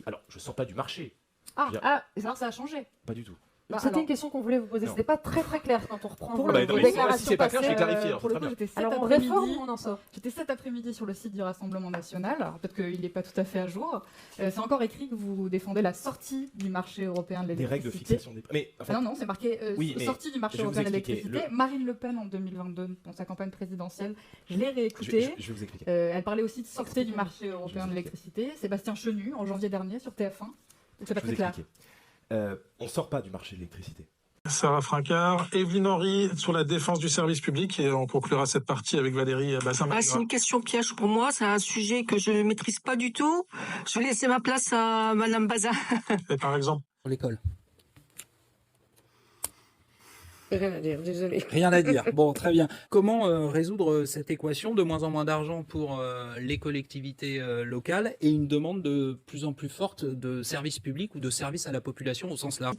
Alors, je sors pas du marché. Alors ça a changé. Pas du tout. C'était une question qu'on voulait vous poser. C'était pas très clair quand on reprend vos déclarations. Si c'est pas clair, je vais clarifier. Pour le coup, alors on réforme ou on en sort? J'étais cet après-midi sur le site du Rassemblement National. Alors peut-être qu'il n'est pas tout à fait à jour. C'est encore écrit que vous défendez la sortie du marché européen de l'électricité. Des règles de fixation des prix. Mais enfin, non, c'est marqué sortie du marché européen de l'électricité. Marine Le Pen en 2022, dans sa campagne présidentielle, je l'ai réécoutée. Je vais vous expliquer. Elle parlait aussi de sortie du marché européen de l'électricité. Sébastien Chenu, en janvier dernier, sur TF1. C'est pas très clair. On ne sort pas du marché de l'électricité. Sarah Francard, Evelyne Henry sur la défense du service public et on conclura cette partie avec Valérie Bassin. C'est une question piège pour moi, c'est un sujet que je ne maîtrise pas du tout. Je vais laisser ma place à Madame Bazin. Et par exemple l'école. Rien à dire, désolé. Rien à dire. Bon, très bien. Comment résoudre cette équation de moins en moins d'argent pour les collectivités locales et une demande de plus en plus forte de services publics ou de services à la population au sens large?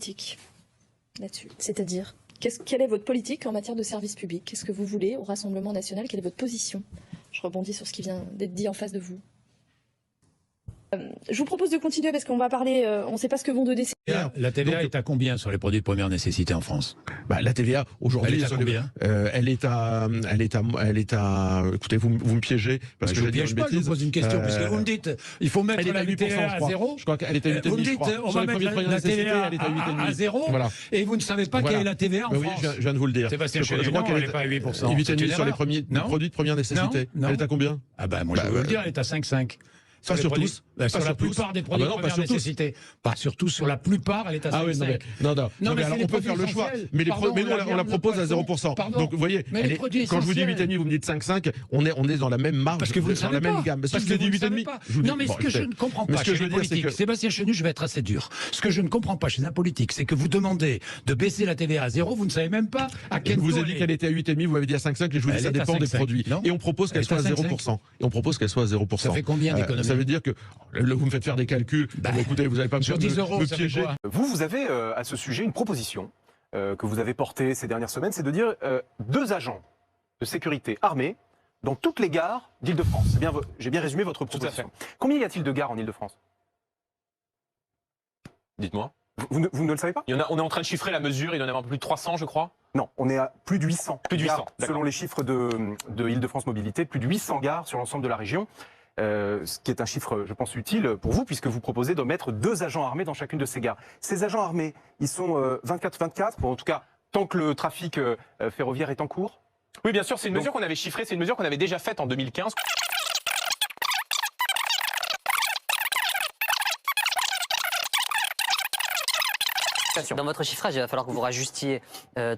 Là-dessus. C'est-à-dire, quelle est votre politique en matière de service public? Qu'est-ce que vous voulez au Rassemblement National? Quelle est votre position? Je rebondis sur ce qui vient d'être dit en face de vous. Je vous propose de continuer parce qu'on va parler, on ne sait pas ce que vont donner. La TVA est à combien sur les produits de première nécessité en France? La TVA aujourd'hui, elle est à combien? Elle est à. Écoutez, vous me piégez parce que je ne piège pas. Je vous pose une question puisque vous me dites il faut mettre la TVA à zéro. Je crois qu'elle est à 8,5. Vous me dites on va mettre la TVA à zéro. Voilà. Et vous ne savez pas quelle est la TVA en France? Oui, je viens de vous le dire. Sébastien Chenu, je crois qu'elle n'est pas à 8%. 8,5 sur les produits de première nécessité. Elle est à combien? Ah ben moi je veux le dire, elle est à 5,5. Pas sur tous. Sur la plupart des produits de première nécessité. Pas sur tous, sur la plupart, elle est à 5,5. Non, mais alors on peut faire le choix. Mais nous, on la propose à 0%. Donc, vous voyez, quand je vous dis 8,5, vous me dites 5,5, on est dans la même marge, parce que vous dans la même gamme. Parce que je dis 8,5. Non, mais ce que je ne comprends pas chez les politiques, Sébastien Chenu, je vais être assez dur. Ce que je ne comprends pas chez un politique, c'est que vous demandez de baisser la TVA à 0, vous ne savez même pas à quel taux. Je vous ai dit qu'elle était à 8,5, vous m'avez dit à 5,5, et je vous dis ça dépend des produits. Et on propose qu'elle soit à 0%. Ça fait combien d'économies? Ça veut dire que vous me faites faire des calculs. Écoutez, vous n'allez pas me piéger. Vous avez à ce sujet une proposition que vous avez portée ces dernières semaines, c'est de dire 2 agents de sécurité armés dans toutes les gares d'Île-de-France. J'ai bien résumé votre proposition. Combien y a-t-il de gares en Île-de-France? Dites-moi. Vous ne le savez pas? On est en train de chiffrer la mesure, il y en a un peu plus de 300, je crois. Non, on est à plus de 800. Plus de 800, selon les chiffres de Île-de-France Mobilité, plus de 800 gares sur l'ensemble de la région. Ce qui est un chiffre, je pense, utile pour vous, puisque vous proposez de mettre 2 agents armés dans chacune de ces gares. Ces agents armés, ils sont 24-24, en tout cas, tant que le trafic ferroviaire est en cours? Oui, bien sûr, c'est une mesure qu'on avait chiffrée, c'est une mesure qu'on avait déjà faite en 2015. Dans votre chiffrage, il va falloir que vous rajustiez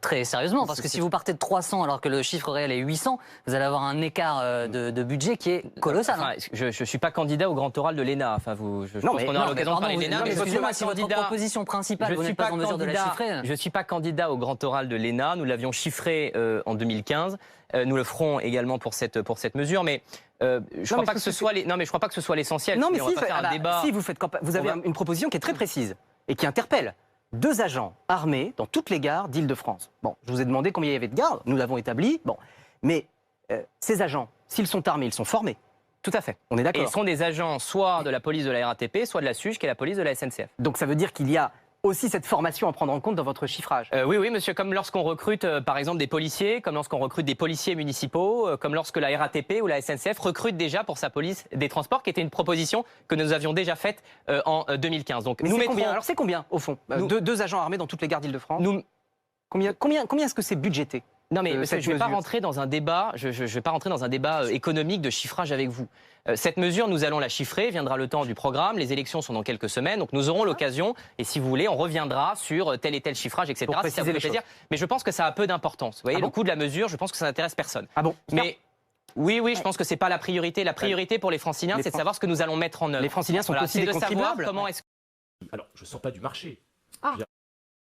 très sérieusement, parce que si vous partez de 300 alors que le chiffre réel est 800, vous allez avoir un écart de budget qui est colossal. Enfin, je ne suis pas candidat au grand oral de l'ENA. Enfin, je pense qu'on aura l'occasion de parler de l'ENA. Excusez-moi, si votre proposition principale, vous n'êtes pas en mesure de la chiffrer. Je ne suis pas candidat au grand oral de l'ENA. Nous l'avions chiffré en 2015. Nous le ferons également pour cette mesure, mais je crois pas que ce soit je crois pas que ce soit l'essentiel. Non, mais on va pas faire un débat. Si vous avez une proposition qui est très précise et qui interpelle. 2 agents armés dans toutes les gares d'Île-de-France. Bon, je vous ai demandé combien il y avait de gares, nous l'avons établi. Bon, mais ces agents, s'ils sont armés, ils sont formés. Tout à fait, on est d'accord. Et ils seront des agents soit de la police de la RATP, soit de la SUGE, qui est la police de la SNCF. Donc ça veut dire qu'il y a aussi cette formation à prendre en compte dans votre chiffrage. Oui, monsieur, comme lorsqu'on recrute par exemple des policiers, comme lorsqu'on recrute des policiers municipaux, comme lorsque la RATP ou la SNCF recrute déjà pour sa police des transports, qui était une proposition que nous avions déjà faite en 2015. Donc, nous mettrons... Alors c'est combien au fond? 2 agents armés dans toutes les gares d'Île-de-France. Combien est-ce que c'est budgété? Non, mais je ne vais pas rentrer dans un débat. Je vais pas rentrer dans un débat économique de chiffrage avec vous. Cette mesure, nous allons la chiffrer. Viendra le temps du programme. Les élections sont dans quelques semaines, donc nous aurons l'occasion. Et si vous voulez, on reviendra sur tel et tel chiffrage, etc. Pour préciser si ça vous les fait plaisir. Mais je pense que ça a peu d'importance. Vous voyez, le coût de la mesure, je pense que ça n'intéresse personne. Ah bon? Mais oui, je pense que c'est pas la priorité. La priorité pour les Franciliens, c'est de savoir ce que nous allons mettre en œuvre. Les Franciliens sont aussi des contribuables. Comment est-ce... Alors, je sors pas du marché.